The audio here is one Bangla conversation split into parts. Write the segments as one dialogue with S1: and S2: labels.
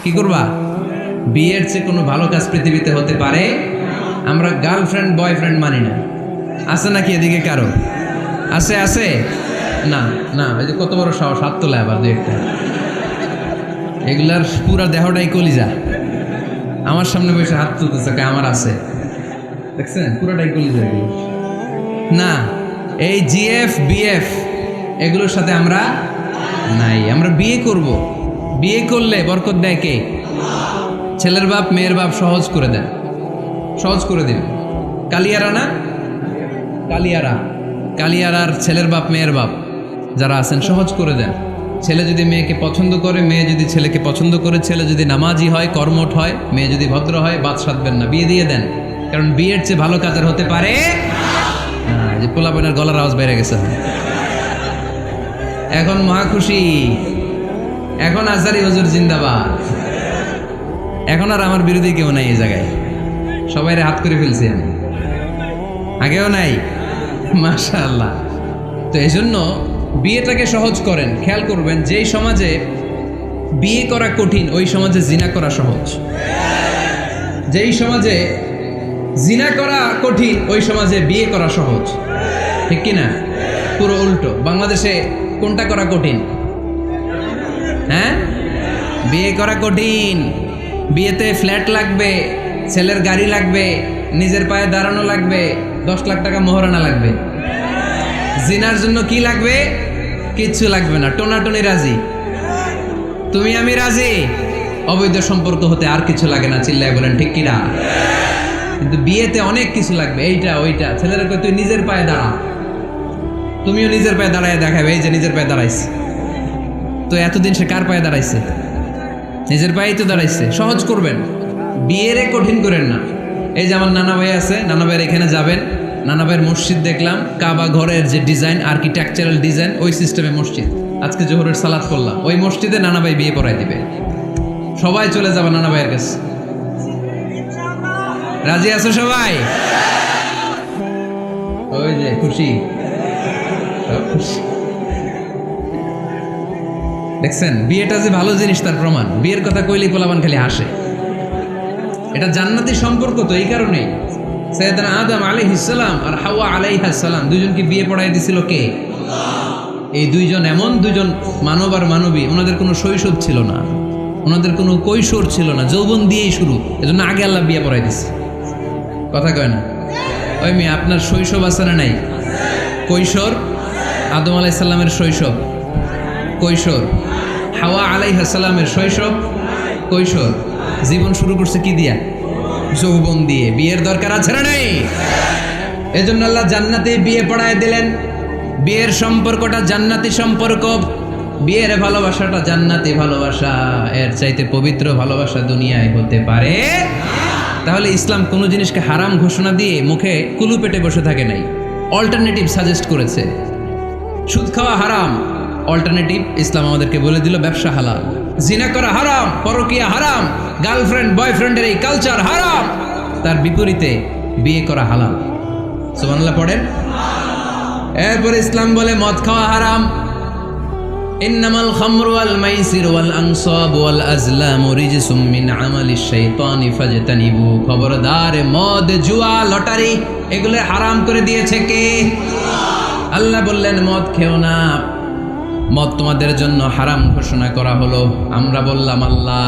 S1: কি করবা? বিয়ের চেয়ে কোনো ভালো কাজ পৃথিবীতে হতে পারে? আমরা গার্লফ্রেন্ড বয়ফ্রেন্ড মানি না। আছে নাকি এদিকে কারো? আছে আছে না না, ওই যে কত বড় সাহস, হাত তোলা আবার দু একটা। এগুলার পুরা দেহটাই কলিজা। আমার সামনে বসে হাত তুলতেছে, আমার আছে, দেখছেন পুরাটাই কলিজা। এগুলো না, এই জিএফ বিএফ এগুলোর সাথে আমরা নাই। আমরা বিয়ে করব, বিয়ে করলে বরকত দেয় কে? ছেলের বাপ মেয়ের বাপ সহজ করে দেন, সহজ করে দিন। কালিয়ারা না, কালিয়ারা, কালিয়ারার ছেলের বাপ মেয়ের বাপ যারা আছেন সহজ করে দেন। ছেলে যদি মেয়েকে পছন্দ করে, মেয়ে যদি ছেলেকে পছন্দ করে, ছেলে যদি নামাজি হয়, কর্মঠ হয়, মেয়ে যদি ভদ্র হয়, বাদ সাধবেন না, বিয়ে দিয়ে দেন। কারণ বিয়ের চেয়ে ভালো কাজ আর হতে পারে না। যে পোলাপানের গলার আওয়াজ বেড়ে গেছে এখন, মহা খুশি। এখন আজহারি হুজুর জিন্দাবাদ। এখন আর আমার বিরোধী কেউ নাই এই জায়গায়, সবাই হাত করে ফেলছি আমি, আগেও নাই, মাশাআল্লাহ। তো এই জন্য বিয়েটাকে সহজ করেন। খেয়াল করবেন, যেই সমাজে বিয়ে করা কঠিন ওই সমাজে জিনা করা সহজ। যেই সমাজে জিনা করা কঠিন ওই সমাজে বিয়ে করা সহজ, ঠিক কিনা? পুরো উল্টো। বাংলাদেশে কোনটা করা কঠিন? হ্যাঁ, বিয়ে করা কঠিন। বিয়েতে ফ্ল্যাট লাগবে, ছেলের গাড়ি লাগবে, নিজের পায়ে দাঁড়ানো লাগবে, 10 লাখ টাকা মোহরানা লাগবে। জিনার জন্য কি লাগবে? কিচ্ছু লাগবে না, টোনাটনি রাজি, তুমি আমি রাজি। অবৈধ সম্পর্ক হতে আর কিছু লাগে না, চিল্লায় বলেন ঠিক কিনা? কিন্তু বিয়েতে অনেক কিছু লাগবে, এইটা ওইটা। ছেলেরা কই তুই নিজের পায়ে দাঁড়া, তুমিও নিজের পায়ে দাঁড়ায় দেখাবে, এই যে নিজের পায়ে দাঁড়াইছে। তো এতদিন সে কার পায়ে দাঁড়াইছে? নিজের পায়েই তো দাঁড়াইছে। সহজ করবেন, বিয়েরে কঠিন করেন না। এই যে আমার নানা ভাই আছে, নানা ভাইয়ের এখানে যাবেন, নানা ভাইয়ের মসজিদ দেখলাম, কাবা ঘরের যে ডিজাইন, আর্কিটেকচারাল ডিজাইন, ওই সিস্টেমে মসজিদ। আজকে জোহরের সালাত করলাম, ওই মসজিদে নানা ভাই বিয়ে পড়াই দিবে। সবাই চলে যাবে নানা ভাইয়ের কাছে। রাজি আছো সবাই? ওই যে খুশি, দেখছেন বিয়েটা যে ভালো জিনিস তার প্রমাণ। বিয়ের কথা কইলেই পোলাপান খালি হাসে। এটা জান্নাতি সম্পর্ক। তো এই কারণেই সাইয়েদনা আদম আলাইহিস সালাম আর হাওয়া আলাইহাস সালাম দুইজনকে বিয়ে পড়াই দিছিল কে? এই দুইজন এমন দুইজন মানব আর মানবী, ওনাদের কোনো শৈশব ছিল না, ওনাদের কোনো কৈশোর ছিল না, যৌবন দিয়েই শুরু। এজন্য আগে আল্লাহ বিয়ে পড়াই দিছে। কথা কয় না? ওই মেয়ে, আপনার শৈশব আছে না নাই? কৈশোর, আদম আলাইহিস সালামের শৈশব, কৈশোর। হাওয়া আলাইহিস সালামের শৈশব, কৈশোর। জীবন শুরু করছে কি দিয়া? যৌবন দিয়ে। বিয়ের দরকার আছে না নাই? এজন্য আল্লাহ জান্নাতে বিয়ে পড়ায় দিলেন। বিয়ের সম্পর্কটা জান্নাতি সম্পর্ক, বিয়ের ভালোবাসাটা জান্নাতি ভালোবাসা। এর চাইতে পবিত্র ভালোবাসা দুনিয়ায় হতে পারে? তাহলে ইসলাম কোনো জিনিসকে হারাম ঘোষণা দিয়ে মুখে কুলু পেটে বসে থাকে নাই, অল্টারনেটিভ সাজেস্ট করেছে। সুদ খাওয়া হারাম, অল্টারনেটিভ ইসলাম আমাদেরকে বলে দিল ব্যবসা হালাল। জিনা করা হারাম, পরকিয়া হারাম, গার্লফ্রেন্ড বয়ফ্রেন্ডের এই কালচার হারাম, তার বিপরীতে বিয়ে করা হালাল। সুবহানাল্লাহ পড়েন। এরপর ইসলাম বলে মদ খাওয়া হারাম। ইন্নামাল খামরু ওয়াল মাইসির ওয়াল আনসাব ওয়াল আজলামু রিজসুম মিন আমালিশ শাইতানি ফাজতানিবু। খবরদার, মদ, জুয়া, লটারি এগুলো হারাম করে দিয়েছে কে? আল্লাহ বললেন মদ খেও না, মদ তোমাদের জন্য হারাম ঘোষণা করা হলো। আমরা বললাম আল্লাহ,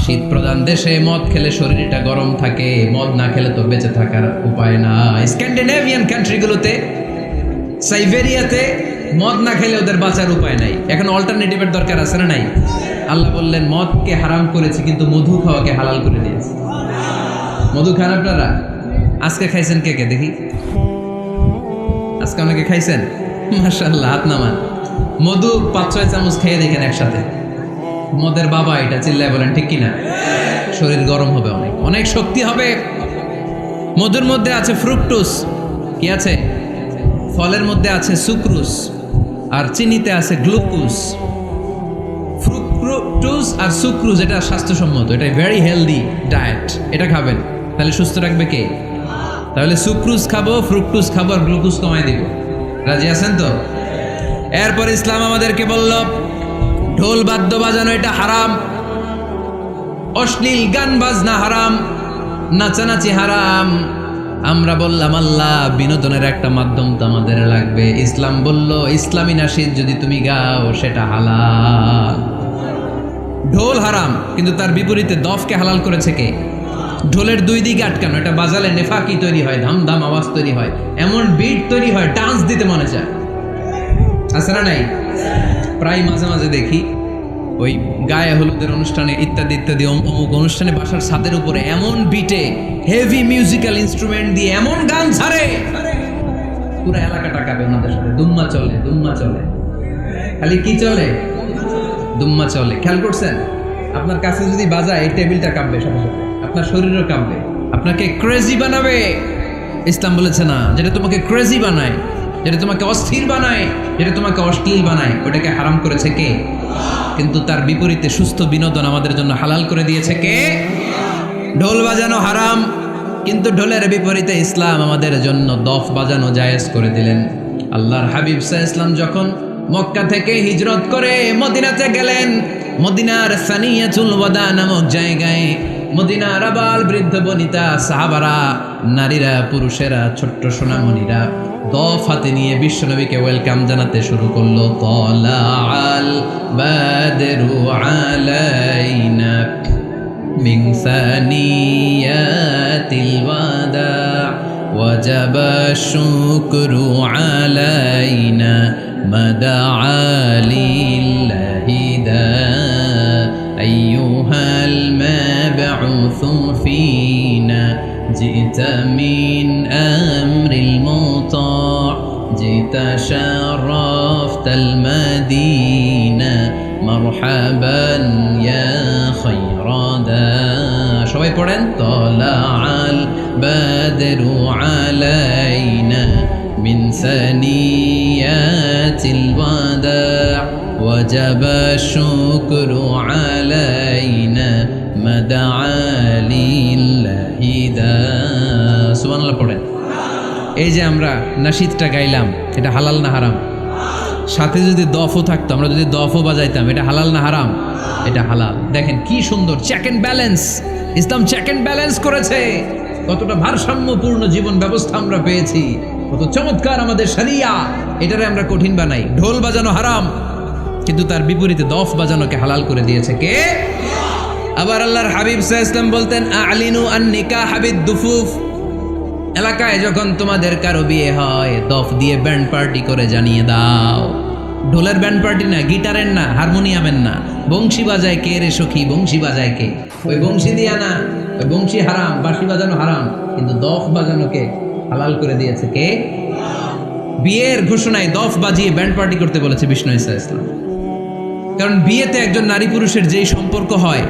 S1: শীত প্রধান দেশে মদ খেলে শরীরটা গরম থাকে, মদ না খেলে তো বেঁচে থাকার উপায় না। স্ক্যান্ডিনেভিয়ান কান্ট্রিগুলোতে, সাইবেরিয়াতে মদ না খেলে ওদের বাঁচার উপায় নাই। এখন অল্টারনেটিভের দরকার আছে না নাই? আল্লাহ বললেন মদকে হারাম করেছি, কিন্তু মধু খাওয়াকে হালাল করে দিয়েছি। মধু খান আপনারা? আজকে খাইছেন কে কে দেখি? আজকে অনেকে খাইছেন? মাশাআল্লাহ, হাত নামান। মধু 5-6 চামচ খেয়ে দেখেন একসাথে। মদের বাবা এটা, চিল্লায় বলেন ঠিক কিনা? শরীর গরম হবে, অনেক অনেক শক্তি হবে। মধুর মধ্যে আছে ফ্রুকটোজ। কি আছে? ফলের মধ্যে আছে সুক্রোজ, আর চিনিতে আছে গ্লুকোজ। ফ্রুকটোজ আর সুক্রোজ এটা স্বাস্থ্যসম্মত, এটা ভেরি হেলদি ডায়েট। এটা খাবেন, তাহলে সুস্থ রাখবে কে? তাহলে সুক্রোজ খাবো, ফ্রুকটোজ খাবো, আর গ্লুকোজ কমায় দিব। রাজি আছেন তো? এরপর ইসলাম আমাদেরকে বলল ঢোল বাদ্য বাজানো এটা হারাম। অশ্লীল গান বাজনা হারাম, নাচানাচি হারাম। আমরা বললাম আল্লাহ বিনোদনের একটা মাধ্যম তো আমাদের লাগবে। ইসলাম বলল ইসলামী নাশিদ যদি তুমি গাও সেটা হালাল। ঢোল হারাম, কিন্তু তার বিপরীতে দফকে হালাল করেছে কে? ঢোলের দুই দিকে আটকানো, এটা বাজালে নেফাকি তৈরি হয়, ধাম ধাম আওয়াজ তৈরি হয়, এমন বিট তৈরি হয় ডান্স দিতে মনে চায়। আছে না নাই? প্রায় মাঝে মাঝে দেখি ওই গায়ে হলুদের অনুষ্ঠানে ইত্যাদি ইত্যাদি অমুক অনুষ্ঠানে বাসার ছাদের উপরে এমন বিটে হেভি মিউজিক্যাল ইনস্ট্রুমেন্ট দিয়ে এমন গান ছাড়ে, পুরো এলাকাটা কাঁপে ওনাদের সাথে। দুম্মা চলে, দুম্মা চলে, খালি কি চলে? দুম্মা চলে। খেয়াল করছেন? আপনার কাছে যদি বাজায় এই টেবিলটা কাঁপবে সাথে সাথে, আপনার শরীরও কাঁপবে, আপনাকে ক্রেজি বানাবে। ইসলাম বলেছে না, যেটা তোমাকে ক্রেজি বানায়, যেটা তোমাকে অস্থির বানায়, যেটা তোমাকে অশ্লীল বানায়, ওটাকে হারাম করেছে কে? কিন্তু তার বিপরীতে সুস্থ বিনোদন আমাদের জন্য হালাল করে দিয়েছে কে? ঢোল বাজানো হারাম, কিন্তু ঢোলের বিপরীতে ইসলাম আমাদের জন্য দফ বাজানো জায়েজ করে দিলেন। আল্লাহর হাবিব সাল্লাল্লাহু আলাইহি ওয়াসাল্লাম যখন মক্কা থেকে হিজরত করে মদিনাতে গেলেন, মদিনার সানিয়াতুল ওয়াদা নামক জায়গায় মদিনার আবাল বৃদ্ধ বনিতা সাহাবারা, নারীরা, পুরুষেরা, ছোট্ট সোনামণিরা দফ হাতে নিয়ে বিশ্বনবীকে ওয়েলকাম জানাতে শুরু করলো। তালাআল বাদরু আলাইনা মিন সানিয়াতিল ওয়াদা ওয়াজাবা শুকরু আলাইনা মাদাআ লিল্লাহি দা আইয়ুহাল মাবউসু ফিনা جئت من أمر المطاع جئت شرفت المدينة مرحبا يا خير داع সবাই পড়েন طلع البدر علينا من ثنيات الوداع وجب الشكر علينا مدعا লিল্লাহি দা। সুবহানাল্লাহ পড়েন। এই যে আমরা নাশিদটা গাইলাম, এটা হালাল না হারাম? সাথে যদি দফও থাকতো, আমরা যদি দফও বাজাইতাম, এটা হালাল না হারাম? এটা হালাল। দেখেন কি সুন্দর check and balance, Islam check and balance করেছে। কতটা ভারসাম্যপূর্ণ জীবন ব্যবস্থা আমরা পেয়েছি, কত চমৎকার আমাদের শরিয়া। এটারে আমরা কঠিন বানাই। ঢোল বাজানো হারাম, কিন্তু তার বিপরীতে দফ বাজানোকে হালাল করে দিয়েছে কে? আবার আল্লাহর হাবিব সাল্লাল্লাহু আলাইহি ওয়াসাল্লাম বলতেন আ'লিনু আন-নিকাহ বিদ-দুফুফ, এলাকায় যখন তোমাদের কারো বিয়ে হয় দফ দিয়ে ব্যান্ড পার্টি করে জানিয়ে দাও। ঢোলের ব্যান্ড পার্টি না, গিটারের না, হারমোনিয়ামের না, বংশী বাজায় কে রে সখী, বংশী বাজায় কে? ওই বংশী দিয়া না, ওই বংশী হারাম, বাঁশি বাজানো হারাম, কিন্তু দফ বাজানোকে হালাল করে দিয়েছে কে? বিয়ের ঘোষণায় দফ বাজিয়ে ব্যান্ড পার্টি করতে বলেছে বিষ্ণু ঈসা ইসলাম। কারণ বিয়েতে একজন নারী পুরুষের যেই সম্পর্ক হয়,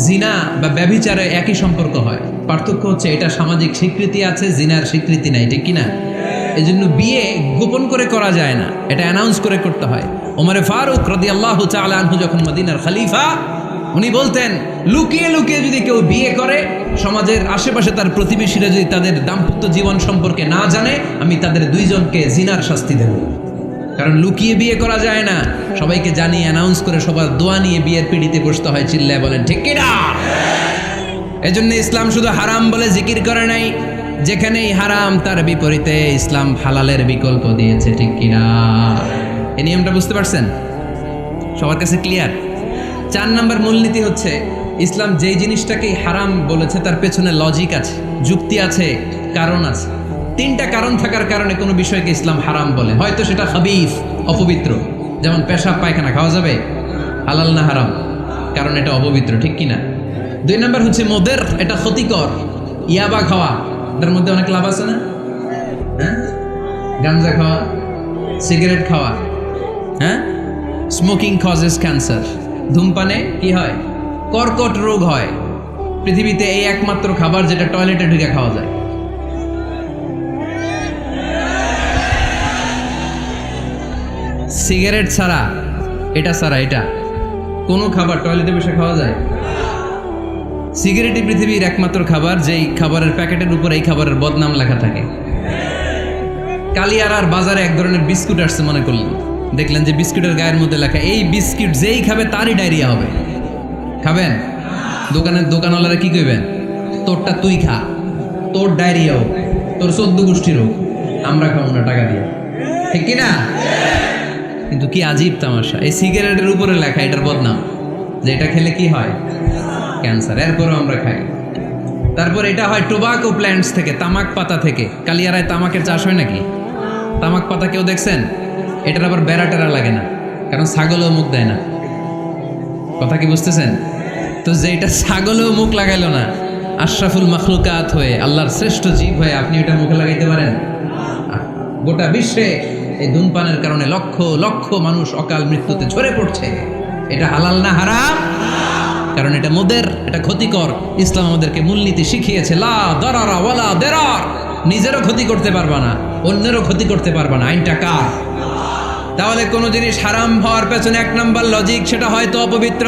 S1: জিনা বা ব্যভিচারে একই সম্পর্ক হয়। পার্থক্য হচ্ছে এটা সামাজিক স্বীকৃতি আছে, জিনার স্বীকৃতি নাই, ঠিক কিনা? এই জন্য বিয়ে গোপন করে করা যায় না, এটা অ্যানাউন্স করে করতে হয়। ওমরে ফারুক রাদিয়াল্লাহু তাআলা আনহু যখন মদিনার খলিফা, উনি বলতেন লুকিয়ে লুকিয়ে যদি কেউ বিয়ে করে, সমাজের আশেপাশে তার প্রতিবেশীরা যদি তাদের দাম্পত্য জীবন সম্পর্কে না জানে, আমি তাদের দুইজনকে জিনার শাস্তি দেব। কারণ লুকিয়ে বিয়ে করা যায় না, সবাইকে জানিয়ে অ্যানাউন্স করে সবার দোয়া নিয়ে বিয়ের পিড়িতে বসতে হয়। চিল্লায় বলেন ঠিক কিনা? এজন্য ইসলাম শুধু হারাম বলে জিকির করে নাই, যেখানেই হারাম তার বিপরীতে ইসলাম হালালের বিকল্প দিয়েছে, ঠিক কিনা? এই নিয়মটা বুঝতে পারছেন? সবার কাছে ক্লিয়ার? 4 নম্বর মূলনীতি হচ্ছে ইসলাম যেই জিনিসটাকেই হারাম বলেছে তার পেছনে লজিক আছে, যুক্তি আছে, কারণ আছে। 3টা কারণ থাকার কারণে কোনো বিষয়কে ইসলাম হারাম বলে। হয়তো সেটা খাবিস, অপবিত্র, যেমন পেশাব পায়খানা খাওয়া যাবে, হালাল না হারাম? কারণ এটা অপবিত্র, ঠিক কিনা? 2 নম্বর হচ্ছে মোদের, এটা ক্ষতিকর। ইয়াবা খাওয়া, এটার মধ্যে অনেক লাভ আছে না? হ্যাঁ, গাঞ্জা খাওয়া, সিগারেট খাওয়া, হ্যাঁ, স্মোকিং কজেস ক্যান্সার। ধূমপানে কি হয়? কর্কট রোগ হয়। পৃথিবীতে এই একমাত্র খাবার যেটা টয়লেটে ঢুকে খাওয়া যায়। সিগারেট ছাড়া, এটা ছাড়া, এটা কোনো খাবার টয়লেটে বসে খাওয়া যায়? সিগারেটই পৃথিবীর একমাত্র খাবার যেই খাবারের প্যাকেটের উপর এই খাবারের বদনাম লেখা থাকে। কালিয়ারার বাজারে এক ধরনের বিস্কুট আসছে মনে করলেন, দেখলেন যে বিস্কুটের গায়ের মধ্যে লেখা এই বিস্কুট যেই খাবে তারই ডায়রিয়া হবে। খাবেন? দোকানওয়ালারা কি কইবেন, তোরটা তুই খা, তোর ডায়রিয়া হোক, তোর 14 গোষ্ঠীর হোক, আমরা খাবো না টাকা দিয়ে, ঠিক কিনা? কিন্তু কি আজীব তামাশা, এই সিগারেটের উপরে লেখা এটার বদনাম যে এটা খেলে কি হয়, ক্যান্সার, এরপরও আমরা খাই। তারপর এটা হয় টোবাকো প্ল্যান্টস থেকে, তামাক পাতা থেকে। কালিয়ারায় তামাকের চাষ হয় নাকি? তামাক পাতা কেউ দেখছেন? এটার আবার বেড়া টেরা লাগে না, কারণ ছাগলও মুখ দেয় না। কথা কি বুঝতেছেন? তো যেটা ছাগলও মুখ লাগাইলো না, আশরাফুল মাখলুকাত হয়ে, আল্লাহর শ্রেষ্ঠ জীব হয়ে আপনি ওটা মুখে লাগাইতে পারেন? গোটা বিশ্বে এই ধূমপানের কারণে লক্ষ লক্ষ মানুষ অকাল মৃত্যুতে ঝরে পড়ছে। এটা হালাল না হারাম? কারণ এটা মোদের, এটা ক্ষতিকর। ইসলাম আমাদেরকে মূলনীতি শিখিয়েছে, লা দারারা ওয়ালা দারার। নিজেরও ক্ষতি করতে পারবা না, অন্যেরও ক্ষতি করতে পারবা না। আইনটা কার? তাহলে কোনো জিনিস হারাম হওয়ার পেছনে এক নাম্বার লজিক, সেটা হয়তো অপবিত্র,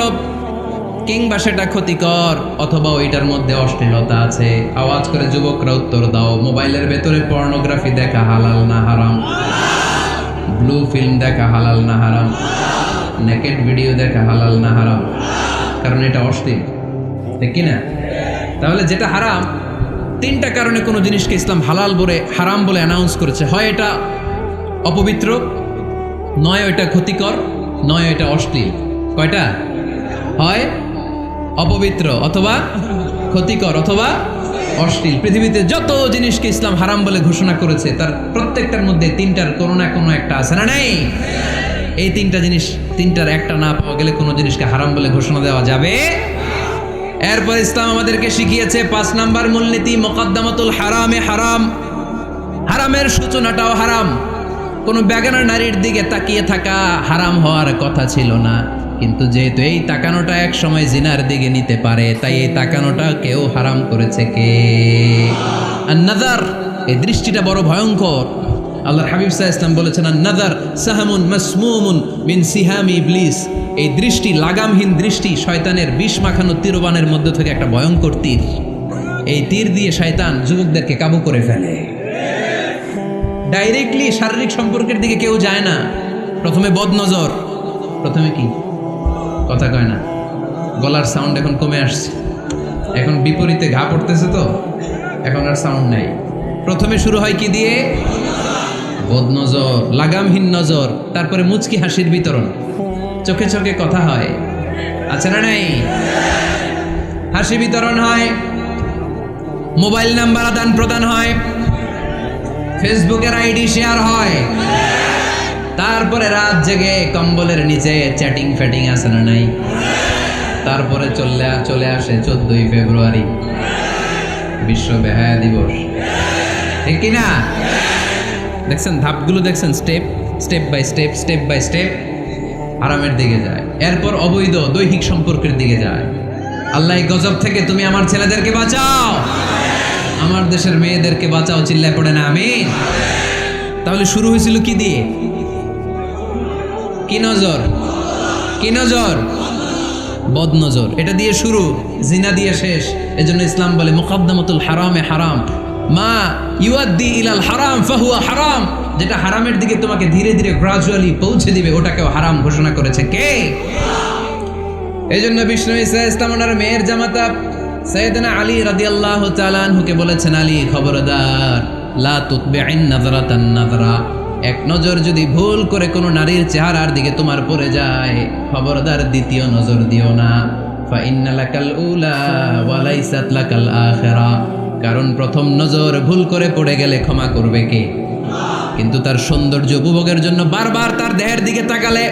S1: কিংবা সেটা ক্ষতিকর, অথবা ওইটার মধ্যে অশ্লীলতা আছে। আওয়াজ করে যুবকরা উত্তর দাও, মোবাইলের ভেতরে পর্নোগ্রাফি দেখা হালাল না হারাম? ব্লু ফিল্ম দেখা হালাল না হারাম? নেকেড ভিডিও দেখা হালাল না হারাম? কারণ এটা অশ্লীল, ঠিক কিনা? তাহলে যেটা হারাম, তিনটা কারণে কোনো জিনিসকে ইসলাম হালাল বলে হারাম বলে অ্যানাউন্স করেছে। হয় এটা অপবিত্র, নয় এটা ক্ষতিকর, নয় এটা অশ্লীল। কয়টা? হয় অপবিত্র, অথবা ক্ষতিকর, অথবা অশ্লীল। পৃথিবীতে যত জিনিসকে ইসলাম হারাম বলে ঘোষণা করেছে তার প্রত্যেকটার মধ্যে তিনটার কোনো না কোনো একটা আছে, না নেই? এই তিনটা জিনিস, তিনটার একটা না পাওয়া গেলে কোনো জিনিসকে হারাম বলে ঘোষণা দেওয়া যাবে। এরপর ইসলাম আমাদেরকে শিখিয়েছে 5 নাম্বার মূলনীতি, মুকদ্দামাতুল হারামে হারাম। হারামের সূচনাটাও হারাম। কোনো বেগানা নারীর দিকে তাকিয়ে থাকা হারাম হওয়ার কথা ছিল না, কিন্তু যেহেতু এই তাকানোটা এক সময় জিনার দিকে নিতে পারে, তাই এই তাকানোটা কেউ হারাম করেছে। কে? আন-নাযার, এই দৃষ্টিটা বড় ভয়ঙ্কর। আল্লাহর হাবিব সাল্লাল্লাহু আলাইহি ওয়াসাল্লাম বলেছেন, আন-নাযার সাহামুন মাসমুমুন মিন সিহামি ইবলিস। এই দৃষ্টি, লাগামহীন দৃষ্টি, শয়তানের বিষ মাখানো তীরবানের মধ্যে থেকে একটা ভয়ঙ্কর তীর। এই তীর দিয়ে শয়তান যুবকদেরকে কাবু করে ফেলে। ডাইরেক্টলি শারীরিক সম্পর্কের দিকে কেউ যায় না, প্রথমে বদনজর। প্রথমে কি? কথা কয় না, গলার সাউন্ড এখন কমে আসছে, এখন বিপরীতে ঘা পড়তেছে, তো এখন আর সাউন্ড নাই। প্রথমে শুরু হয় কি দিয়ে? বদনজর, লাগামহীন নজর। তারপরে মুচকি হাসির বিতরণ, চোখে চোখে কথা হয়, আছে না নাই? হাসি বিতরণ হয়, মোবাইল নাম্বার আদান প্রদান হয়, ফেসবুকের আইডি শেয়ার হয়, তারপরে রাত জেগে কম্বলের নিচে চ্যাটিং ফ্যাটিং, আছে না নাই? তারপরে চলে আসে 14ই ফেব্রুয়ারি, বিশ্ব বেহায়া দিবস, ঠিক কিনা? দেখছেন ধাপগুলো, দেখছেন স্টেপ বাই স্টেপ হারামের দিকে যায়। এরপর অবৈধ দৈহিক সম্পর্কের দিকে যায়। আল্লাহ এই গজব থেকে তুমি আমার ছেলেদেরকে বাঁচাও, আমার দেশের মেয়েদেরকে বাঁচাও, চিল্লায় পড়ে না আমিন। তাহলে শুরু হয়েছিল কি দিয়ে? কি নজর? কি নজর? বদনজর। এটা দিয়ে শুরু, জিনা দিয়ে শেষ। এজন্য ইসলাম বলে মুকদ্দামাতুল হারামে হারাম, মা ইউআদ্দি ইলাল হারাম ফাহুয়া হারাম। যেটা হারামের দিকে তোমাকে ধীরে ধীরে গ্রাজুয়ালি পৌঁছে দিবে, ওটাকেও হারাম ঘোষণা করেছে কে? এজন্য বিষ্ণু ঈসা ইসলাম ওনার মেয়ের জামাতা সাইয়েদনা আলী রাদিয়াল্লাহু তাআলা আনহুকে বলেছেন, আলী খবরদার, লা তুতবি'ইন নাযরাতান নাযরা। এক নজর যদি ভুল করে কোনো নারীর চেহারার দিকে তোমার পড়ে যায়, খবরদার দ্বিতীয় নজর দিও না। ফা ইন্না লাকাল উলা ওয়া লাইসাত লাকাল আখিরা। কারণ প্রথম নজর ভুল করে পড়ে গেলে ক্ষমা করবে কে? কিন্তু তার সৌন্দর্য উপভোগের জন্য বারবার তার দেহের দিকে তাকালে,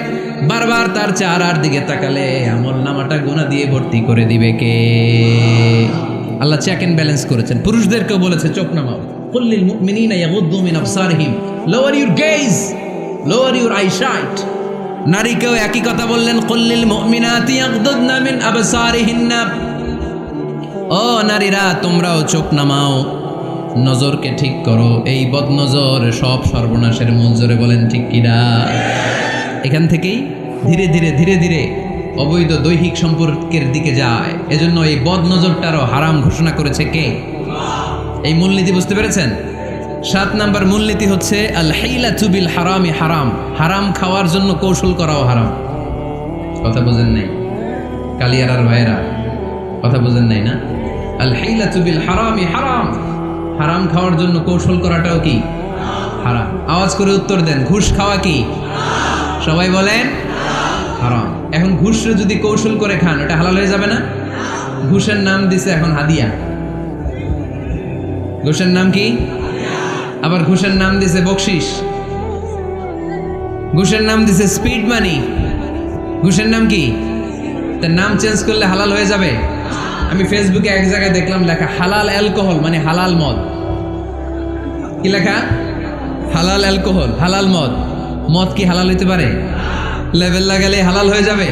S1: বারবার তার চেহারার দিকে তাকালে আমল নামাটা গুনাহ দিয়ে ভর্তি করে দিবে কে? আল্লাহ চেক এন্ড ব্যালেন্স করেছেন। পুরুষদেরকেও বলেছে চোখ নামাও, কুল্লিল মুমিনিনা ইয়াগুদ্দু মিন আবসারিহিম, lower your gaze, lower your eyesight. নারীকেও একই কথা বললেন, কুল্লিল মুমিনাতি ইয়াগুদ্দুনা মিন আবসারিহিন্না। ও নারীরা, তোমরাও চোখ নামাও, নজরকে ঠিক করো। এই বদনজর সব সর্বনাশের মূল। জোরে বলেন ঠিক কিনা? এখান থেকেই ধীরে ধীরে ধীরে ধীরে অবৈধ দৈহিক সম্পর্কের দিকে যায়। এজন্য এই বদনজরটারও হারাম ঘোষণা করেছে কে? এই মূলনীতি বুঝতে পেরেছেন? 7 নাম্বার মূলনীতি হচ্ছে আল হাইলাতু বিল হারামি হারাম। হারাম খাওয়ার জন্য কৌশল করাও হারাম। কথা বোঝেন নাই কালিয়ারার ভাইরা? কথা বুঝেন নাই না? আল হিলাতু বিল হারামি হারাম, হারাম খাওয়ার জন্য কৌশল করাটাও কি হারাম। আওয়াজ করে উত্তর দেন, ঘুষ খাওয়া কি? সবাই বলেন হারাম। এখন ঘুষরে যদি কৌশল করে খান ওটা হালাল হয়ে যাবে না? ঘুষের নাম দিছে এখন হাদিয়া। ঘুষের নাম কি? আবার ঘুষের নাম দিছে বকশিস, ঘুষের নাম দিছে স্পিড মানি। ঘুষের নাম কি? তার নাম চেঞ্জ করলে হালাল হয়ে যাবে? আমি ফেসবুকে এক জায়গায় দেখলাম লেখা হালাল অ্যালকোহল, মানে হালাল মদ। কি লেখা? হালাল অ্যালকোহল, হালাল মদ। মদ কি হালাল হইতে পারে? লেভেল লাগালে হালাল হয়ে যাবে?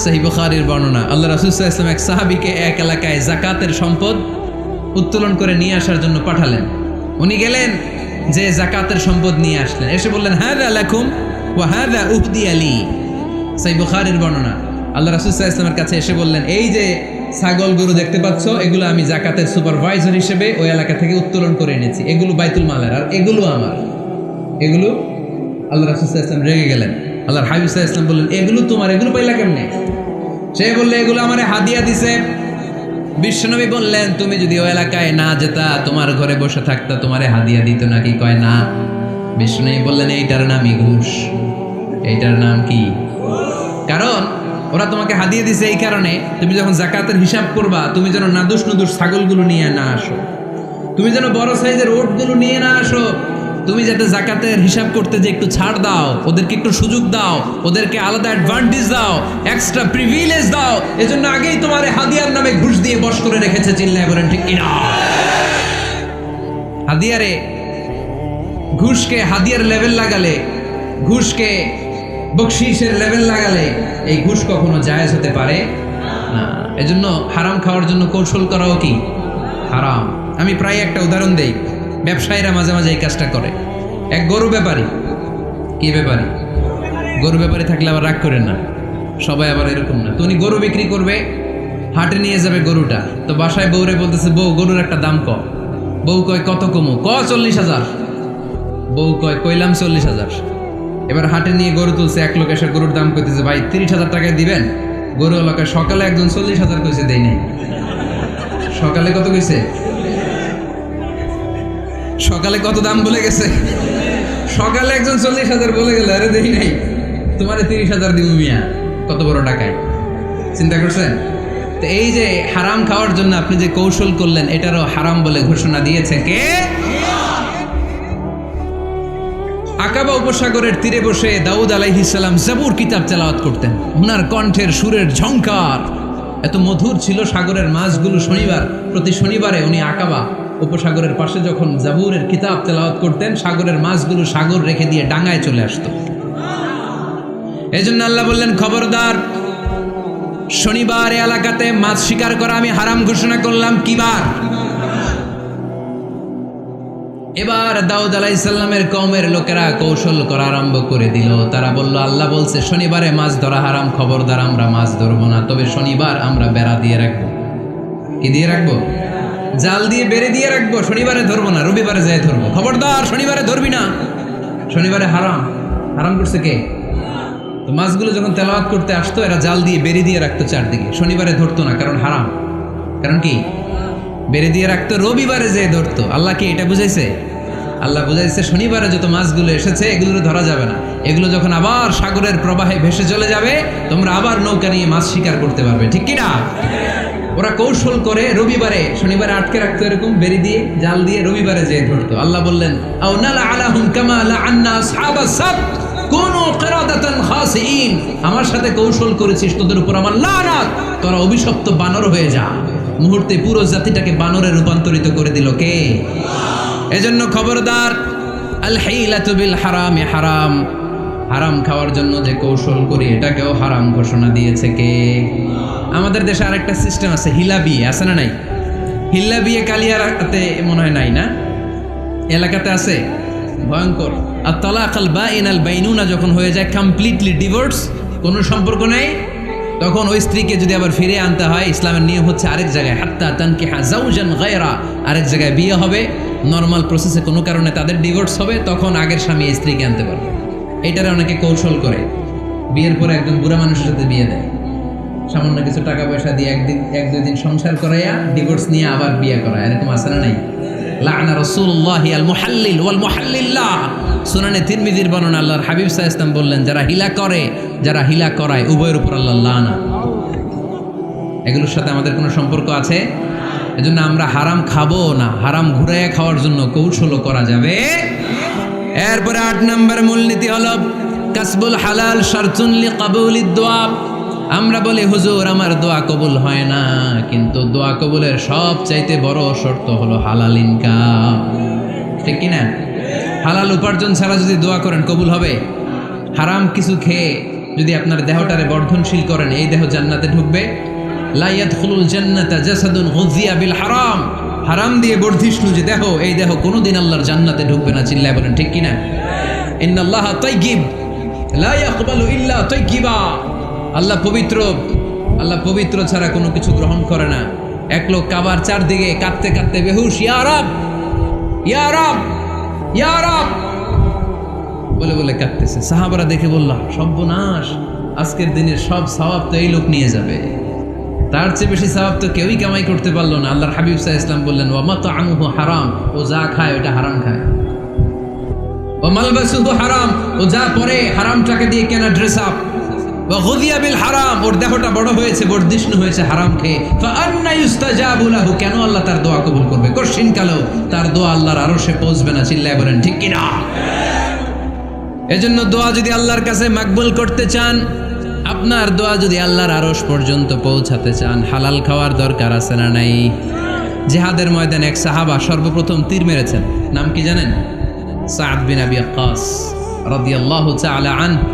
S1: সহিহ বুখারীর বর্ণনা, আল্লাহ রাসূল সাল্লাল্লাহু আলাইহি ওয়াসাল্লাম এক সাহাবীকে এক এলাকায় যাকাতের সম্পদ উত্তোলন করে নিয়ে আসার জন্য পাঠালেন। উনি গেলেন, যে যাকাতের সম্পদ নিয়ে আসলেন, এসে বললেন হাযা লাকুম ওয়া হাযা উহদিয়া লি। সহিহ বুখারীর বর্ণনা, আল্লাহ রাসূল সাল্লাল্লাহু আলাইহি ওয়াসাল্লামের কাছে এসে বললেন, এই যে ছাগল গরু দেখতে পাচ্ছ, এগুলো আমি যাকাতের সুপারভাইজার হিসেবে ওই এলাকা থেকে উত্তোলন করে এনেছি, এগুলো বাইতুল মালের, আর এগুলো আমার। এগুলো আল্লাহ রাসূল সাল্লাল্লাহু আলাইহি ওয়াসাল্লাম রেগে গেলেন। আল্লাহর হাবিব সাল্লাল্লাহু আলাইহি ওয়াসাল্লাম বললেন, এগুলো তোমার, এগুলো পাইলা কেমনে? সে বললে, এগুলো আমারে হাদিয়া দিছে। বিশ্বনবী বললেন, তুমি যদি ওই এলাকায় না যেতা, তোমার ঘরে বসে থাকতা, তোমারে হাদিয়া দিত নাকি? কয় না। বিশ্বনবী বললেন, এইটার নামই ঘুষ। এইটার নাম কি? কারণ ওরা তোমাকে হাদিয়া দিছে এই কারণে, তুমি যখন যাকাতের হিসাব করবা, তুমি যেন নাদুস নুদুস ছাগলগুলো নিয়ে না আসো, তুমি যেন বড় সাইজের ওটগুলো নিয়ে না আসো, তুমি যাতে যাকাতের হিসাব করতে যে একটু ছাড় দাও, ওদেরকে একটু সুযোগ দাও, ওদেরকে আলাদা অ্যাডভান্টেজ দাও, এক্সট্রা প্রিভিলেজ দাও, এজন্য আগেই তোমার হাদিয়ার নামে ঘুষ দিয়ে বশ করে রেখেছে। চিল্লায় বলেন ঠিক কিনা? হাদিয়ারে, ঘুষকে হাদিয়ার লেভেল লাগালে, ঘুষকে বকশিসের লেভেল লাগালে এই ঘুষ কখনো জায়েজ হতে পারে না। এজন্য হারাম খাওয়ার জন্য কৌশল করাও কি হারাম। আমি প্রায় একটা উদাহরণ দেই, ব্যবসায়ীরা মাঝে মাঝে এই কাজটা করে। এক গরু ব্যাপারী, কি ব্যাপারী? গরু ব্যাপারী থাকলে আবার রাগ করেন না, সবাই আবার এরকম না। তো উনি গরু বিক্রি করবে, হাটে নিয়ে যাবে গরুটা, তো বাসায় বউরে বলতেছে, বউ গরুর একটা দাম ক। বউ কয় কত কমু? 40,000। বউ কয় কইলাম 40,000। এবার হাটে নিয়ে গরু তুলছে, এক লোক এসে গরুর দাম কইতেছে, ভাই 30,000 টাকায় দিবেন? গরু লোকের সকালে একজন 40,000 কইছে, দেই নাই। সকালে কত কইছে? সকালে কত দাম বলে গেছে? সকালে একজন 40,000 বলে গেল, আরে দেই নাই, তোমারে 30,000 দিব মিয়া। কত বড় টাকায়, চিন্তা করছেন? তো এই যে হারাম খাওয়ার জন্য আপনি যে কৌশল করলেন, এটারও হারাম বলে ঘোষণা দিয়েছে কে? আকাবা উপসাগরের তীরে বসে দাউদ আলাইহিস সালাম জাবুর কিতাব তেলাওয়াত করতেন। ওনার কণ্ঠের সুরের ঝংকার এত মধুর ছিল, সাগরের মাছগুলো প্রতি শনিবারে উনি আকাবা উপসাগরের পাশে যখন জাবুরের কিতাব তেলাওয়াত করতেন, সাগরের মাছগুলো সাগর রেখে দিয়ে ডাঙায় চলে আসতো। এজন্য আল্লাহ বললেন, খবরদার, শনিবার এলাকাতে মাছ শিকার করা আমি হারাম ঘোষণা করলাম। কি বার? এবার দাউদ আলাইহিস সালামের কওমের লোকেরা কৌশল করা আরম্ভ করে দিল। তারা বলল, আল্লাহ বলছে শনিবারে মাছ ধরা হারাম, খবরদার আমরা মাছ ধরবো না, তবে শনিবার আমরা বেড়া দিয়ে রাখবো। কি দিয়ে রাখবো? জাল দিয়ে বেড়ে দিয়ে রাখবো। শনিবারে ধরবো না, রবিবারে যাই ধরবো। খবরদার, শনিবারে ধরবি না, শনিবারে হারাম। হারাম করছে কে? তো মাছগুলো যখন তেলাওয়াত করতে আসতো, এরা জাল দিয়ে বেড়ে দিয়ে রাখতো চারদিকে, শনিবারে ধরতো না, কারণ হারাম। কারণ কি? বেড়ে দিয়ে রাখতো, রবিবারে যে ধরতো। আল্লাহ কি এটা বুঝাইছে? আল্লাহ বুঝাইছে শনিবারে যত মাছগুলো এসেছে এগুলো ধরা যাবে না, এগুলো যখন আবার সাগরের প্রবাহে ভেসে চলে যাবে, তোমরা আবার নৌকা নিয়ে মাছ শিকার করতে পারবে। ঠিক কিনা? ওরা কৌশল করে রবিবারে, শনিবারে আটকে রাখতো, এরকম বেড়ে দিয়ে জাল দিয়ে রবিবারে যে ধরতো। আল্লাহ বললেন, আও নালা আলাহুম কামা লাআন্না আসহাবাস সাbt কুনু কিরাদাতান খাসিইন। আমার সাথে কৌশল করেছিস, তোদের উপর আমার লানাত, তোরা অভিশপ্ত বানর হয়ে যা। মুহূর্তে পুরো জাতিটাকে বানরে রূপান্তরিত করে দিল কে? এজন্য খবরদার, আল হিলাতু বিল হারামি হারাম। হারাম খাওয়ার জন্য যে কৌশল করি, এটাকেও হারাম ঘোষণা দিয়েছে কে? আমাদের দেশে আরেকটা সিস্টেম আছে, হিলা বিয়ে আছে না নাই? হিল্লা বিয়ে কালিয়ারাতে মনে হয় নাই না? এলাকাতে আছে, ভয়ঙ্কর। আর তালাক আল বাইন আল বাইনুনা যখন হয়ে যায় কমপ্লিটলি ডিভোর্স, কোনো সম্পর্ক নেই, তখন ওই স্ত্রীকে যদি আবার ফিরে আনতে হয়, ইসলামের নিয়ম হচ্ছে আরেক জায়গায়, হাত্তা তানকিহা যাওজান গায়রা, আরেক জায়গায় বিয়ে হবে, নর্মাল প্রসেসে কোনো কারণে তাদের ডিভোর্স হবে, তখন আগের স্বামী এই স্ত্রীকে আনতে পারবে। এইটারে অনেকে কৌশল করে, বিয়ের পরে একজন বুড়া মানুষের সাথে বিয়ে দেয়। সামান্য কিছু টাকা পয়সা দিয়ে এক দুই দিন সংসার করাইয়া ডিভোর্স নিয়ে আবার বিয়ে করায়, এরকম আছে না নাই? লাআনা রাসূলুল্লাহি আল মুহাল্লিল ওয়াল মুহাল্লিল্লাহ। সুনানে তিরমিজির বর্ণনা, আল্লাহর হাবিব সাল্লাল্লাহু আলাইহি ওয়াসাল্লাম বললেন, যারা হিলা করে, যারা হিলা করায়, উভয়ের উপর আল্লাহ লানা। এগুলোর সাথে আমাদের কোনো সম্পর্ক আছে? এজন্য আমরা হারাম খাবো না, হারাম ঘুরাইয়া খাওয়ার জন্য কৌশলও করা যাবে। এরপরে 8 নম্বর মূলনীতি হলো কাসবুল হালাল শারতুন লিকাবুলিদ দোয়া। আমরা বলি হুজুর আমার দোয়া কবুল হয় না, কিন্তু দোয়া কবুলের সবচাইতে বড় শর্ত হলো হালাল ইনকাম, ঠিক কি না? হালাল উপার্জন ছাড়া যদি দোয়া করেন কবুল হবে? হারাম কিছু খেয়ে যদি আপনার দেহটারে বর্ধনশীল করেন, এই দেহ জান্নাতে ঢুকবে? লা ইয়াদখুলুল জান্নাতা জাসাদুন গুযিয়া বিল হারাম। হারাম দিয়ে বর্ধিষ্ণু যে দেহ, এই দেহ কোনোদিন আল্লাহর জান্নাতে ঢুকবে না। চিল্লায় বলেন ঠিক কি না? ইন্নাল্লাহা তাইয়্যিব লা ইয়াকবালু ইল্লা তাইয়্যিবা। আল্লাহ পবিত্র, আল্লাহ পবিত্র ছাড়া কোনো কিছু গ্রহণ করে না। এক লোক কাবার চারদিকে কাঁদতে কাঁদতে বেহুশ, ইয়া রাব ইয়া রাব ইয়া রাব বলে বলে কাঁদতেছে। সাহাবারা দেখে বলল, সর্বনাশ, আজকের দিনের সব সওয়াব তো এই লোক নিয়ে যাবে, তার চেয়ে বেশি সওয়াব তো কেউই কামাই করতে পারলো না। আল্লাহর হাবিব সাল্লাল্লাহু আলাইহি ওয়াসাল্লাম বললেন, ওয়া মাতআমুহু হারাম, ও যা খায় ওটা হারাম খায়। ওয়া মালবাসুহু হারাম, ও যা পরে হারামটাকে দিয়ে কেনা ড্রেস আপ। ওয়া গুযিয়া বিল হারাম, ওর দেহটা বড় হয়েছে, বর্ধিষ্ণু হয়েছে হারাম খেয়ে। ফাআন্না ইউস্তাজাবু লাহু, কেন আল্লাহ তার দোয়া কবুল করবে? কঠিন কালেও তার দোয়া আল্লাহর আরশে পৌঁছবে না। চিল্লায় বলেন ঠিক কি না? এজন্য দোয়া যদি আল্লাহর কাছে মাকবুল করতে চান, আপনার দোয়া যদি আল্লাহর আরশ পর্যন্ত পৌঁছাতে চান, হালাল খাওয়ার দরকার আছে না নাই? জিহাদের ময়দানে এক সাহাবা সর্বপ্রথম তীর মেরেছেন, নাম কি জানেন? সাদ বিন আবি ওয়াক্কাস রাদিয়াল্লাহু তাআলা আনহু।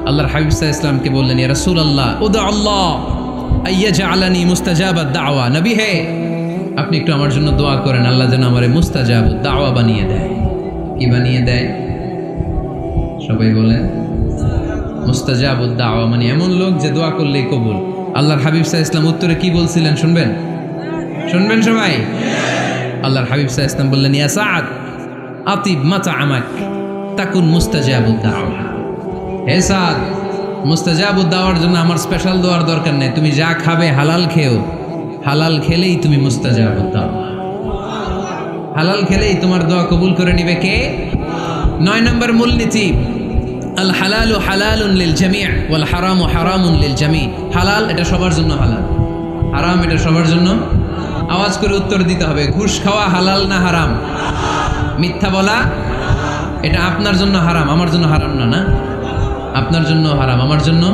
S1: আল্লাহর হাবিব সাল্লাল্লাহু আলাইহি ওয়াসাল্লামকে বললেন, ইয়া রাসূলুল্লাহ উদা আল্লাহ আইয়াজআলানি মুস্তাজাবাদ দাওয়া। নবী হে, আপনি একটু আমার জন্য দোয়া করেন, আল্লাহ যেন আমারে মুস্তাজাবুদ দাওয়া বানিয়ে দেয়। কি বানিয়ে দেয়? সবাই বলেন মুস্তাজাবুদ দাওয়া, মানে এমন লোক যে দোয়া করলেই কবুল। আল্লাহর হাবিব সাল্লাল্লাহু আলাইহি ওয়াসাল্লাম উত্তরে কি বলছিলেন শুনবেন? শুনবেন সবাই? আল্লাহর হাবিব সাল্লাল্লাহু আলাইহি ওয়াসাল্লাম বললেন, ইয়া সাদ আতিব মাতআমাক তাকুন মুস্তাজাবুদ দাওয়া। হে সাদ, মুস্তাজাবুদ দাওয়ার জন্য আমার স্পেশাল দোয়ার দরকার নেই, তুমি যা খাবে হালাল খেও, হালাল খেলেই তুমি মুস্তাজাবুদ দাওয়া। হালাল খেলেই তোমার দোয়া কবুল করে নিবে কে? 9 নম্বর মূলনীতি, আল হালালু হালালুন লিল জামি' ওয়াল হারামু হারামুন লিল জামি'। হালাল এটা সবার জন্য হালাল, হারাম এটা সবার জন্য। আওয়াজ করে উত্তর দিতে হবে, ঘুষ খাওয়া হালাল না হারাম? মিথ্যা বলা এটা আপনার জন্য হারাম, আমার জন্য হারাম না? না, আপনার জন্য হারাম, আমার জন্য।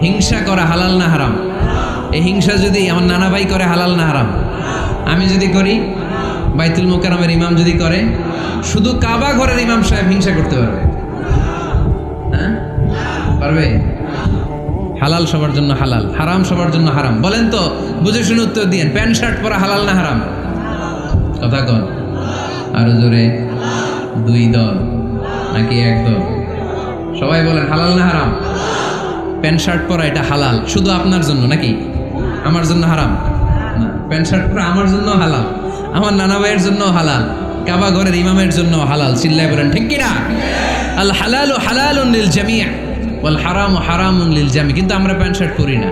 S1: হিংসা করা হালাল না হারাম? এই হিংসা যদি আমার নানা ভাই করে হালাল না হারাম? আমি যদি করি, বাইতুল মুকাররমের ইমাম যদি করে, শুধু কাবা ঘরের ইমাম সাহেব হিংসা করতে পারবে? হ্যাঁ পারবে? হালাল সবার জন্য হালাল, হারাম সবার জন্য হারাম। বলেন তো, বুঝে শুনে উত্তর দিয়েন, প্যান্ট শার্ট পরা হালাল না হারাম? কথা কন আরো জোরে। 2 দল নাকি 1 দল? সবাই বলেন হালাল না হারাম? প্যান্ট শার্ট পরা এটা হালাল শুধু আপনার জন্য, নাকি আমার জন্য হারাম? না, প্যান্ট শার্ট পরা আমার জন্য হালাল, আমার নানা ভাইয়ের জন্য হালাল, কাবা ঘরের ইমামের জন্য হালাল। চিল্লায় বলেন ঠিক কি না? আল হালালু হালালুন লিল জামি' ওয়াল হারামু হারামুন লিল জামি'। কিন্তু আমরা প্যান্ট শার্ট পরি না।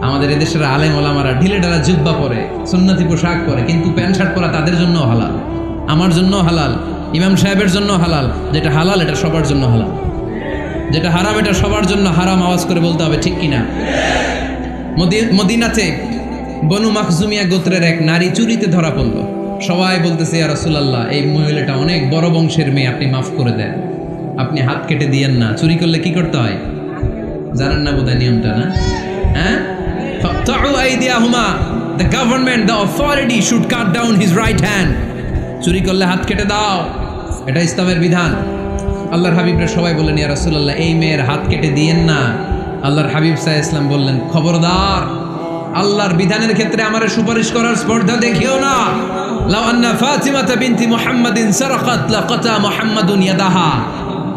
S1: আমাদের এদেশের আলেম ওলামারা ঢিলে ঢালা জুব্বা পরে, সুন্নতি পোশাক পরে, কিন্তু প্যান্ট শার্ট পরা তাদের জন্য হালাল, আমার জন্য হালাল, ইমাম সাহেবের জন্য হালাল। যেটা হালাল এটা সবার জন্য হালাল, যেটা হারাম এটা সবার জন্য হারাম। আওয়াজ করে বলতে হবে ঠিক কিনা? মদিনাতে বনু মাখজুমিয়া গোত্রের এক নারী চুরিতে ধরা পড়ল। সবাই বলতেছে, ইয়া রাসূলুল্লাহ, এই মহিলাটা অনেক বড় বংশের মেয়ে, আপনি মাফ করে দেন, আপনি হাত কেটে দিয়েন না। চুরি করলে কি করতে হয় জানেন না বোধহয় নিয়মটা? না, হ্যাঁ, ফাকতাউ আইদিয়াহুমা, the government, the authority should cut down his right hand. চুরি করলে হাত কেটে দাও, এটা ইসলামের বিধান। আল্লাহর হাবিবরা সবাই বললেন, ইয়া রাসূলুল্লাহ, এই মেয়ের হাত কেটে দিয়েন না। আল্লাহর হাবিব সাল্লাল্লাহু আলাইহি ওয়াসাল্লাম বললেন, খবরদার, আল্লাহর বিধানের ক্ষেত্রে আমারে সুপারিশ করার স্পর্ধা দেখিও না। লাউ আন্না ফাতিমাতা বিনতি মুহাম্মাদিন সারাকাত লাকাতা মুহাম্মাদুন ইয়াদাহা।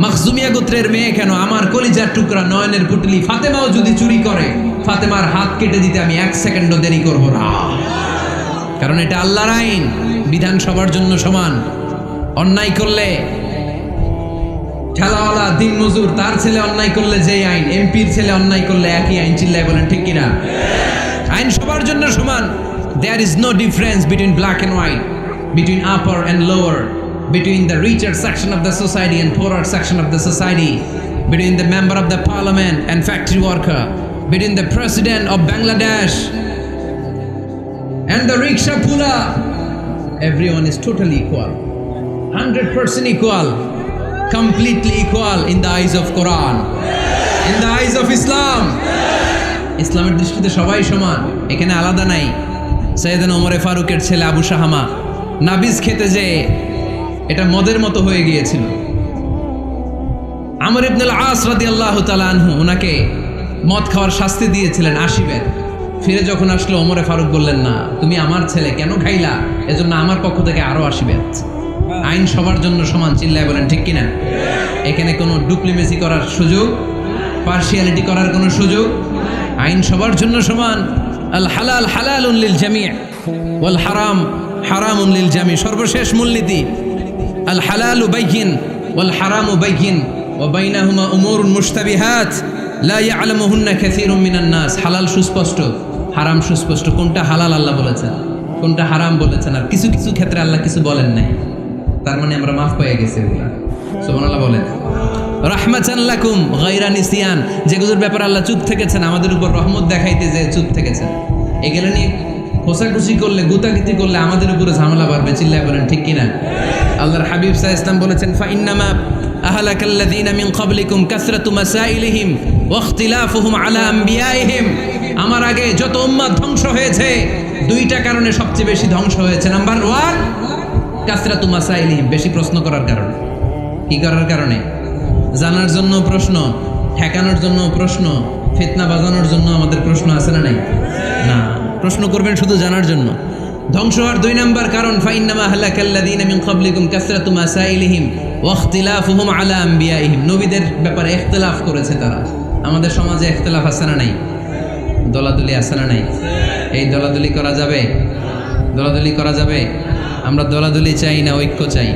S1: মাখজুমিয়া গোত্রের মেয়ে কেন, আমার কলিজার টুকরা নয়নের পুটলি ফাতেমাও যদি চুরি করে, ফাতেমার হাত কেটে দিতে আমি 1 সেকেন্ডও দেরি করব না। কারণ এটা আল্লাহর আইন, বিধান সবার জন্য সমান। অন্যায় করলে ঠেলাওয়ালা দিন মজুর, তার ছেলে অন্যায় করলে যেই আইন, এমপির ছেলে অন্যায় করলে একই আইন। চিল্লায় বলেন ঠিক কিনা? আইন সবার জন্য সমান। There is no difference between black and white, between upper and lower, between the richer section of the society and poorer section of the society, between the member of the parliament and factory worker, between the president of Bangladesh and the rickshaw puller. Everyone is totally equal, 100% equal, completely equal in the eyes of Quran, in the eyes of Islam. ইসলামের দৃষ্টিতে সবাই সমান, এখানে আলাদা নাই। সৈয়দনা ওমরে ফারুকের ছেলে আবু শাহামা নাবিজ খেতে যেয়ে এটা মদের মতো হয়ে গিয়েছিল। আমর ইবনুল আস রাদিয়াল্লাহু তাআলা আনহু ওনাকে মদ খাওয়ার শাস্তি দিয়েছিলেন 80 বেত। ফিরে যখন আসলো ওমরে ফারুক বললেন, না তুমি আমার ছেলে কেন খাইলা, এজন্য আমার পক্ষ থেকে আরো 80 বেত। আইন সবার জন্য সমান। চিল্লায় বলেন ঠিক কিনা? এখানে কোনো ডুপ্লিমেসি করার সুযোগ, পার্সিয়ালিটি করার কোনো সুযোগ, আইন সবার জন্য সমান। আল হালাল হালালুন লিল জামি' ওয়াল হারাম হারামুন লিল জামি'। সর্বশেষ মূলনীতি, আল হালালু বাইয়িন ওয়াল হারামু বাইয়িন ওয়া বাইনাহুমা উমুরুন মুশতাবিহাত লা ইয়ালামুহুন্না কাসীরুম মিনান নাস। হালাল সুস্পষ্ট, হারাম সুস্পষ্ট। কোনটা হালাল আল্লাহ বলেছেন, কোনটা হারাম বলেছেন, আর কিছু কিছু ক্ষেত্রে আল্লাহ কিছু বলেন নাই, তার মানে আমরা মাফ পেয়ে গেছি। এগুলা সুবহানাল্লাহ বলেন। রাহমাতান লাকুম গায়রা নিসিয়ান, যেগুলোর ব্যাপারে আল্লাহ চুপ থেকেছেন, আমাদের উপর রহমত দেখাইতে যে চুপ থেকেছেন। এগুলো নিয়ে খোসাখুশি করলে, গুতাগুতি করলে আমাদের উপরে ঝামেলা বাড়বে। চিল্লায় বলেন ঠিক কিনা? আল্লাহর হাবিব সাল্লাল্লাহু আলাইহি ওয়াসাল্লাম বলেছেন, ফা ইন্নামা আহলাকাল্লাযীনা মিন ক্বাবলিকুম কাসরাতু মাসাইলিহিম ওয়া ইখতিলাফুহুম আলা আমবিয়াইহিম। আমার আগে যত উম্মাত ধ্বংস হয়েছে, দুইটা কারণে সবচেয়ে বেশি ধ্বংস হয়েছে। নাম্বার 1, কাসরাতু মাসাইলিহিম, বেশি প্রশ্ন করার কারণে। কি করার কারণে? জানার জন্য প্রশ্ন, ঠেকানোর জন্য প্রশ্ন, ফিতনা বাজানোর জন্য আমাদের প্রশ্ন আছে না নাই? না, প্রশ্ন করবেন শুধু জানার জন্য। ধ্বংস হওয়ার 2 নম্বর কারণ, ফাইন্নামা আহলাকাল্লাযীনা মিন ক্বাবলিকুম কাসরাতু মাসাইলিহিম ওয়া ইখতিলাফুহুম আলা আমবিয়াইহিম। নবীদের ব্যাপারে ইখতিলাফ করেছে তারা। আমাদের সমাজে ইখতিলাফ আছে না নাই? দলাদলি আছে না নাই? এই দলাদলি করা যাবে? দলাদলি করা যাবে? আমরা দলাদলি চাই না ঐক্য চাই?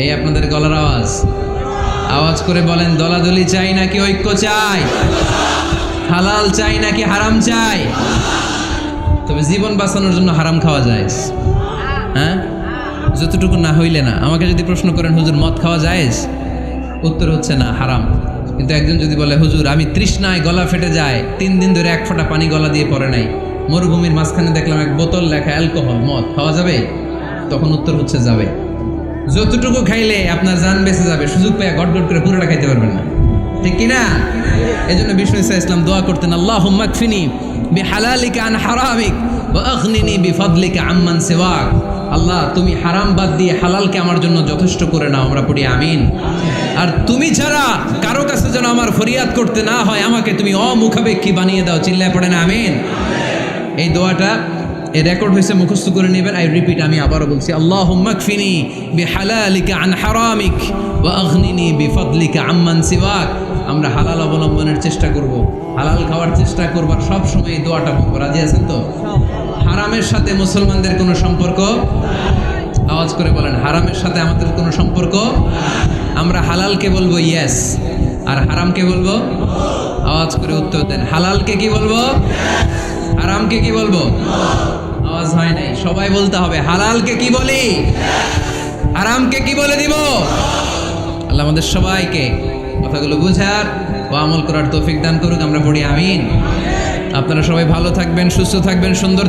S1: এই আপনাদের গলার আওয়াজ, আওয়াজ করে বলেন, দলাদলি চাই নাকি ঐক্য চাই? হালাল চাই নাকি হারাম চাই? তবে জীবন বাঁচানোর জন্য হারাম খাওয়া যায়, হ্যাঁ, যতটুকু না হইলে না। আমাকে যদি প্রশ্ন করেন, হুজুর মদ খাওয়া যায়? উত্তর হচ্ছে না, হারাম। কিন্তু একজন যদি বলে, হুজুর আমি তৃষ্ণায় গলা ফেটে যায়, 3 দিন ধরে 1 ফোঁটা পানি গলা দিয়ে পড়ে নাই, মরুভূমির মাঝখানে দেখলাম 1 বোতল লেখা অ্যালকোহল, মদ খাওয়া যাবে? তখন উত্তর হচ্ছে যাবে। যতটুকু খাইলে আপনার জান বেঁচে যাবে, সুযোগ পেয়ে গটগট করে পুরোটা খাইতে পারবেন না, ঠিক কিনা? এই জন্য বিষ্ণু ইসা ইসলাম দোয়া করতেন, আল্লাহুম্মা কফিনি বিহালালিকা আন হারামিক ওয়া আগনিনি বিফাদলিকা আম্মান সিওয়াক। আল্লাহ তুমি হারাম বাদ দিয়ে হালালকে আমার জন্য যথেষ্ট করে নাও। আমরা পড়ি আমিন। আর তুমি ছাড়া কারো কাছে যেন আমার ফরিয়াদ করতে না হয়, আমাকে তুমি অমুখাপেক্ষী বানিয়ে দাও। চিল্লায় পড়েন আমিন। এই দোয়াটা এই রেকর্ড হয়েছে, মুখস্থ করে নেবেন। আই রিপিট, আমি আবারও বলছি, আল্লাহুম্মা কফিনি বিহালালিকা আন হারামিক ওয়া আগনিনি বিফাদলিকা আম্মান সিওয়াক। আমরা হালাল অবলম্বনের চেষ্টা করব, হালাল খাওয়ার চেষ্টা করব, সব সময় এই দোয়াটা বলবো। রাজি আছেন তো? হারামের সাথে মুসলমানদের কোনো সম্পর্ক? আওয়াজ করে বলেন, হারামের সাথে আমাদের কোনো সম্পর্ক? আমরা হালালকে বলবো ইয়েস, আর হারামকে বলবো? আওয়াজ করে উত্তর দেন। হালালকে কি বলবো? হারামকে কি বলবো? আওয়াজ হয় নাই, সবাই বলতে হবে। হালালকে কি বলি, হারামকে কি বলে দিব? আল্লাহ আমাদের সবাইকে কথাগুলো বুঝার ও আমল করার তৌফিক দান করুক। আমরা পড়ি আমিন। আপনারা সবাই ভালো থাকবেন, সুস্থ থাকবেন, সুন্দর